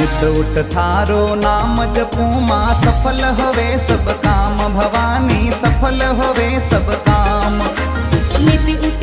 नित उठ थारो नाम जपू माँ सफल होवे सब काम भवानी सफल होवे सब काम। नित उठ